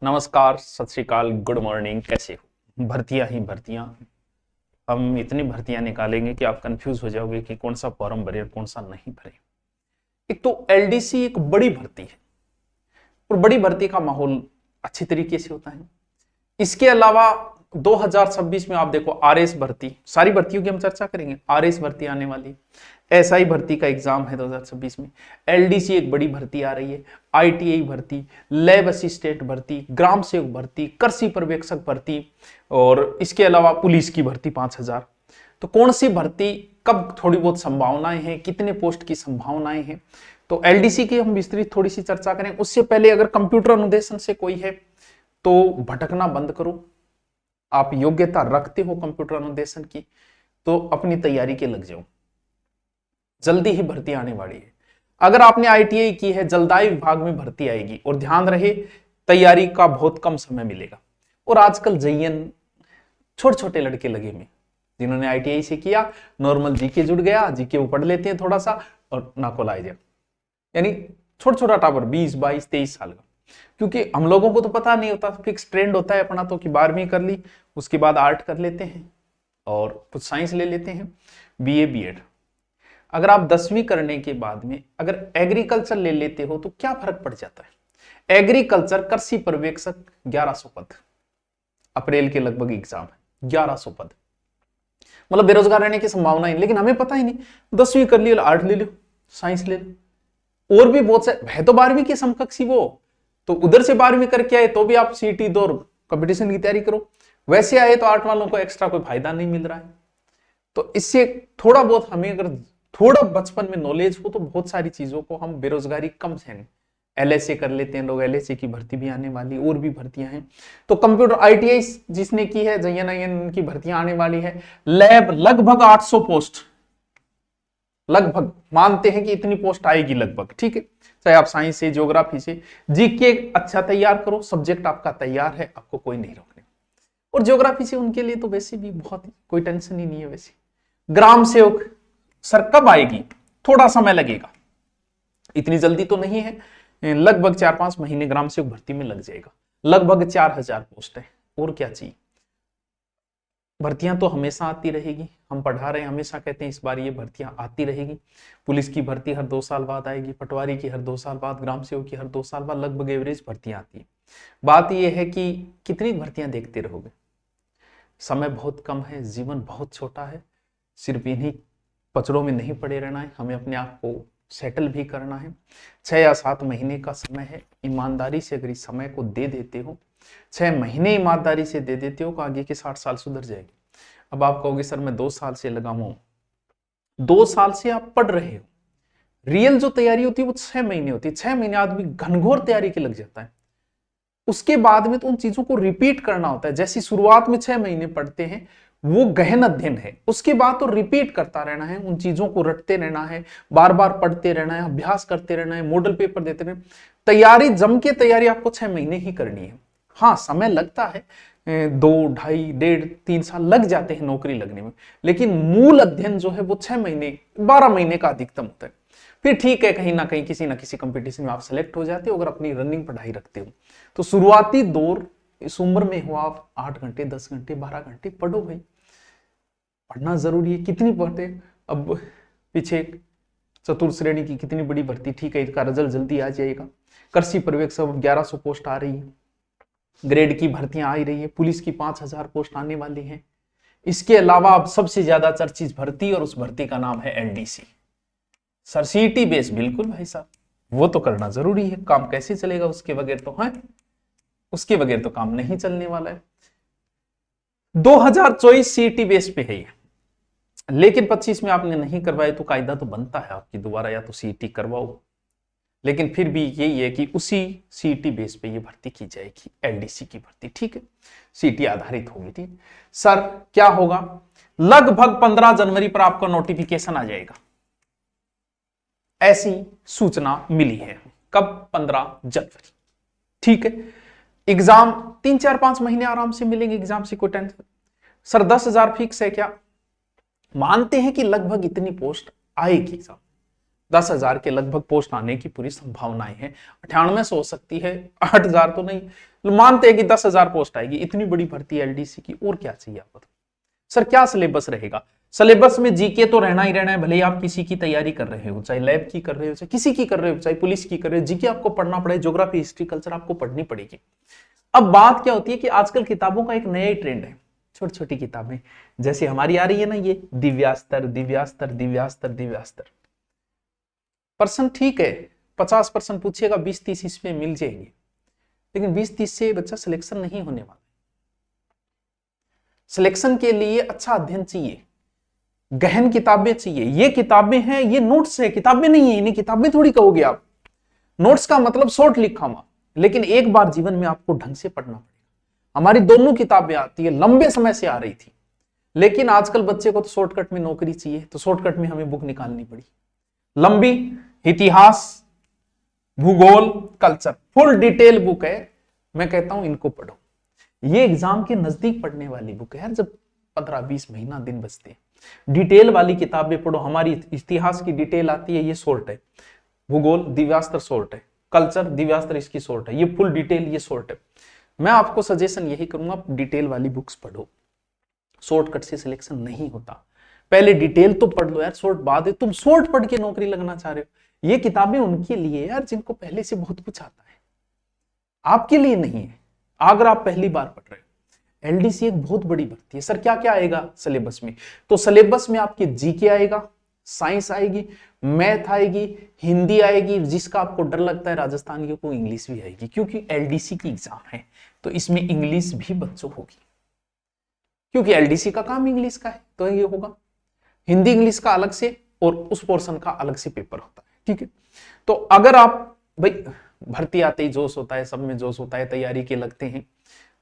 नमस्कार, सत श्री अकाल, गुड मॉर्निंग। कैसे हो? भर्तियां ही भर्तियां। हम इतनी भर्तियां निकालेंगे कि आप कंफ्यूज हो जाओगे कि कौन सा फॉर्म भरे और कौन सा नहीं भरे। एक तो एलडीसी एक बड़ी भर्ती है और बड़ी भर्ती का माहौल अच्छी तरीके से होता है। इसके अलावा 2026 में आप देखो आरएस भर्ती, सारी भर्तियों की हम चर्चा करेंगे। आरएस भर्ती आने वाली, एसआई भर्ती का एग्जाम है 2026 में, एलडीसी एक बड़ी भर्ती आ रही है, आईटीआई भर्ती, लैब असिस्टेंट भर्ती, ग्राम सेवक भर्ती, कृषि पर्यवेक्षक भर्ती और इसके अलावा पुलिस की भर्ती 5000। तो कौन सी भर्ती कब थोड़ी बहुत संभावनाएं हैं, कितने पोस्ट की संभावनाएं हैं, तो एलडीसी की हम विस्तृत थोड़ी सी चर्चा करें। उससे पहले अगर कंप्यूटर अनुदेशन से कोई है तो भटकना बंद करो। आप योग्यता रखते हो कंप्यूटर अनुदेशन की तो अपनी तैयारी के लग जाओ, जल्दी ही भर्ती आने वाली है। अगर आपने आईटीआई की है, जलदाय विभाग में भर्ती आएगी और ध्यान रहे तैयारी का बहुत कम समय मिलेगा। और आजकल जयन छोटे छोटे लड़के लगे में जिन्होंने आईटीआई से किया, नॉर्मल जीके जुड़ गया, जीके वो पढ़ लेते हैं थोड़ा सा और नाको लाए जाए, यानी छोटा छोटा टावर 20 22 23 साल का। क्योंकि हम लोगों को तो पता नहीं होता, फिक्स ट्रेंड होता है अपना तो कि 12वीं कर ली, उसके बाद आर्ट कर लेते हैं और कुछ साइंस ले लेते हैं, बीए बीएड। अगर आप 10वीं करने के बाद में अगर एग्रीकल्चर ले लेते हो तो क्या फर्क पड़ जाता है। एग्रीकल्चर कृषि पर्यवेक्षक 1100 पद, अप्रैल के लगभग एग्जाम है, 1100 पद, मतलब बेरोजगार रहने की संभावना है। लेकिन हमें पता ही नहीं, 10वीं कर ली, आर्ट ले लो, साइंस ले लो, और भी बहुत से है तो 12वीं के समकक्ष ही वो, तो उधर से 12वीं करके आए तो भी आप सीटी दो और कंपटीशन की तैयारी करो। वैसे आए तो आर्ट वालों को एक्स्ट्रा कोई फायदा नहीं मिल रहा है। तो इससे थोड़ा बहुत हमें अगर थोड़ा बचपन में नॉलेज हो तो बहुत सारी चीजों को हम बेरोजगारी कम से एलएसए कर लेते हैं लोग। एलएसए की भर्ती भी आने वाली, और भी भर्तियां हैं। तो कंप्यूटर आईटीआई जिसने की है, जयन की भर्तियां आने वाली है। लैब लगभग 800 पोस्ट, लगभग मानते हैं कि इतनी पोस्ट आएगी लगभग, ठीक है। चाहे आप साइंस से, ज्योग्राफी से, जीके अच्छा तैयार करो, सब्जेक्ट आपका तैयार है, आपको कोई नहीं रोकने। और ज्योग्राफी से उनके लिए तो वैसे भी बहुत कोई टेंशन ही नहीं है। वैसे ग्राम सेवक सर कब आएगी, थोड़ा समय लगेगा, इतनी जल्दी तो नहीं है, लगभग 4-5 महीने ग्राम सेवक भर्ती में लग जाएगा। लगभग 4000 पोस्ट है, और क्या चाहिए। भर्तियां तो हमेशा आती रहेगी, हम पढ़ा रहे हैं, हमेशा कहते हैं इस बार ये भर्तियां आती रहेगी। पुलिस की भर्ती हर 2 साल बाद आएगी, पटवारी की हर 2 साल बाद, ग्राम सेवक की हर 2 साल बाद, लगभग एवरेज भर्तियां आती है। बात यह है कि कितनी भर्तियां देखते रहोगे, समय बहुत कम है, जीवन बहुत छोटा है, सिर्फ इन्हीं पचड़ों में नहीं पड़े रहना है, हमें अपने आप को सेटल भी करना है। 6 या 7 महीने का समय है, ईमानदारी से अगर इस समय को दे देते हो, 6 महीने ईमानदारी से दे देते हो, तो आगे के 60 साल सुधर जाएंगे। अब आप कहोगे सर मैं 2 साल से लगा हूं, 2 साल से आप पढ़ रहे हो, रियल जो तैयारी होती है वो 6 महीने होती है। 6 महीने आदमी घनघोर तैयारी के लग जाता है, उसके बाद में तो उन चीजों को रिपीट करना होता है। जैसी शुरुआत में 6 महीने पढ़ते हैं वो गहन अध्ययन है, उसके बाद तो रिपीट करता रहना है, उन चीजों को रटते रहना है, बार बार पढ़ते रहना है, अभ्यास करते रहना है, मॉडल पेपर देते रहना। तैयारी जम के तैयारी आपको 6 महीने ही करनी है। हाँ समय लगता है, 2, 2.5, 1.5, 3 साल लग जाते हैं नौकरी लगने में, लेकिन मूल अध्ययन जो है वो 6 महीने 12 महीने का अधिकतम होता है। फिर ठीक है, कहीं ना कहीं किसी ना किसी कंपटीशन में आप सेलेक्ट हो जाते हो अगर अपनी रनिंग पढ़ाई रखते हो। तो शुरुआती दौर इस उम्र में हो, आप 8 घंटे 10 घंटे 12 घंटे पढ़ो भाई, पढ़ना जरूरी है। कितनी पढ़ते, अब पीछे चतुर्थ श्रेणी की कितनी बड़ी भर्ती, ठीक है इसका रिजल्ट जल्दी आ जाएगा। कृषि पर्यवेक्षक 1100 पोस्ट आ रही है, ग्रेड की भर्तियां आ रही है, पुलिस की 5000 पोस्ट आने वाली है। इसके अलावा अब सबसे ज्यादा चर्चित भर्ती, और उस भर्ती का नाम है एलडीसी। सर सीटी बेस, बिल्कुल भाई साहब, वो तो करना जरूरी है, काम कैसे चलेगा उसके बगैर, तो है उसके बगैर तो काम नहीं चलने वाला है। 2024 सीटी बेस पे है ये, लेकिन 25 में आपने नहीं करवाए तो कायदा तो बनता है आपकी दोबारा या तो सीटी करवाओ। लेकिन फिर भी यही है कि उसी सीटी बेस पे ये भर्ती की जाएगी, एलडीसी की भर्ती, ठीक है, सीटी आधारित होगी। ठीक सर क्या होगा, लगभग 15 जनवरी पर आपका नोटिफिकेशन आ जाएगा, ऐसी सूचना मिली है। कब, 15 जनवरी, ठीक है। एग्जाम 3-4-5 महीने आराम से मिलेंगे, एग्जाम से कोई टेंशन। सर 10,000 फिक्स है क्या, मानते हैं कि लगभग इतनी पोस्ट आएगी। 10,000 के लगभग पोस्ट आने की पूरी संभावनाएं हैं। 98 हो सकती है, 8,000 तो नहीं, मानते हैं कि 10,000 पोस्ट आएगी। इतनी बड़ी भर्ती है एलडीसी की, और क्या चाहिए आपको? सर क्या सिलेबस रहेगा? सिलेबस में जीके तो रहना ही रहना है, भले ही आप किसी की तैयारी कर रहे हो, चाहे लैब की कर रहे हो, चाहे किसी की कर रहे हो, चाहे पुलिस की कर रहे हो, जीके आपको पढ़ना पड़ेगा, ज्योग्राफी, हिस्ट्री, कल्चर आपको पढ़नी पड़ेगी। अब बात क्या होती है कि आजकल किताबों का एक नया ही ट्रेंड है, छोटी छोटी किताबें, जैसे हमारी आ रही है ना ये दिव्यास्त्र दिव्यास्त्र दिव्यास्त्र दिव्यास्त्र। पर्सन ठीक है, 50% पूछिएगा, 20-30 इसमें मिल जाएंगे, लेकिन 20-30 से बच्चा सिलेक्शन नहीं होने वाला। सिलेक्शन के लिए अच्छा अध्ययन चाहिए, गहन किताबें चाहिए। ये किताबें हैं, ये नोट्स है, किताबें नहीं है, इन्हें किताबें थोड़ी कहोगे आप। नोट्स का मतलब शॉर्ट लिखा हुआ, लेकिन एक बार जीवन में आपको ढंग से पढ़ना पड़ेगा। हमारी दोनों किताबें आती है, लंबे समय से आ रही थी, लेकिन आजकल बच्चे को तो शॉर्टकट में नौकरी चाहिए, तो शॉर्टकट में हमें बुक निकालनी पड़ी। लंबी इतिहास, भूगोल, कल्चर, फुल डिटेल बुक है। मैं कहता हूं इनको पढ़ो, ये एग्जाम के नजदीक पढ़ने वाली बुक है यार, जब 15-20 महीना दिन बचते हैं। डिटेल वाली किताबें पढ़ो। हमारी इतिहास की डिटेल आती है, ये शॉर्ट है। भूगोल दिव्यास्त्र शॉर्ट है, कल्चर दिव्यास्त्र इसकी शॉर्ट है, ये फुल डिटेल ये शॉर्ट है। मैं आपको सजेशन यही करूंगा, डिटेल वाली बुक्स पढ़ो, शॉर्टकट से सिलेक्शन नहीं होता। पहले डिटेल तो पढ़ लो यार, शॉर्ट बाद है। तुम शॉर्ट पढ़ के नौकरी लगना चाह रहे हो, ये किताबें उनके लिए यार जिनको पहले से बहुत कुछ आता है, आपके लिए नहीं है। अगर आप पहली बार पढ़ रहे हो, एलडीसी एक बहुत बड़ी भर्ती है। सर क्या क्या आएगा सिलेबस में? तो सिलेबस में आपके जीके आएगा, साइंस आएगी, मैथ आएगी, हिंदी आएगी, जिसका आपको डर लगता है राजस्थान की को इंग्लिश भी आएगी, क्योंकि एलडीसी की एग्जाम है तो इसमें इंग्लिश भी बच्चों होगी, क्योंकि एलडीसी का काम इंग्लिश का है, तो ये होगा। हिंदी इंग्लिश का अलग से और उस पोर्शन का अलग से पेपर होता है, ठीक है। तो अगर आप भाई भर्ती आते ही जोश होता है, सब में जोश होता है, तैयारी के लगते हैं,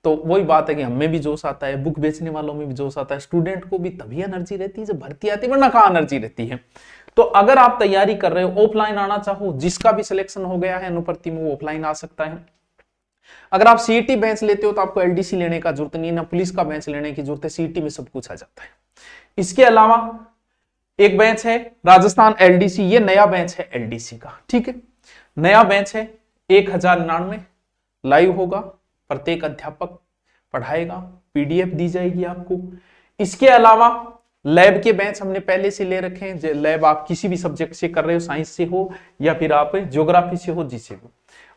तो वही बात है कि हमें भी जोश आता है, बुक बेचने वालों में भी जोश आता है, स्टूडेंट को भी तभी एनर्जी रहती है जब भर्ती आती है, वरना कहाँ एनर्जी रहती है। तो अगर आप तैयारी कर रहे हो, ऑफलाइन आना चाहो, जिसका भी सिलेक्शन हो गया है अनुपर्ति में, वो ऑफलाइन आ सकता है। अगर आप सीईटी बेंच लेते हो तो आपको एलडीसी लेने का जरूरत नहीं है, ना पुलिस का बेंच लेने की जरूरत है, सीईटी में सब कुछ आ जाता है। इसके अलावा एक बेंच है राजस्थान एलडीसी, ये नया बेंच है एलडीसी का, ठीक है, नया बेंच है। 1099 लाइव होगा, प्रत्येक अध्यापक पढ़ाएगा, पीडीएफ दी जाएगी आपको। इसके अलावा लैब के बेंच हमने पहले से ले रखे हैं। लैब आप किसी भी सब्जेक्ट से कर रहे हो, साइंस से हो या फिर आप ज्योग्राफी से हो, जिससे हो।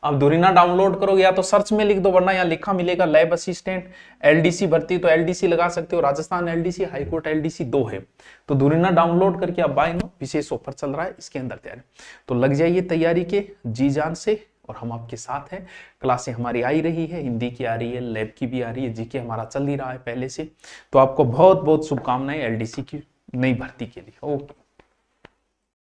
अब धुरीना डाउनलोड करोगे या तो सर्च में लिख दो, वरना यहाँ लिखा मिलेगा लैब असिस्टेंट एलडीसी भर्ती, तो एलडीसी लगा सकते हो। राजस्थान एलडीसी, हाईकोर्ट एलडीसी 2 है, तो धुरीना डाउनलोड करके आप बाय नो, विशेष ऑफर चल रहा है इसके अंदर तैयारी। तो लग जाइए तैयारी के जी जान से, और हम आपके साथ हैं। क्लासें हमारी आ ही रही है, हिंदी की आ रही है, लैब की भी आ रही है, जीके हमारा चल ही रहा है पहले से। तो आपको बहुत बहुत शुभकामनाएं एलडीसी की नई भर्ती के लिए। ओके।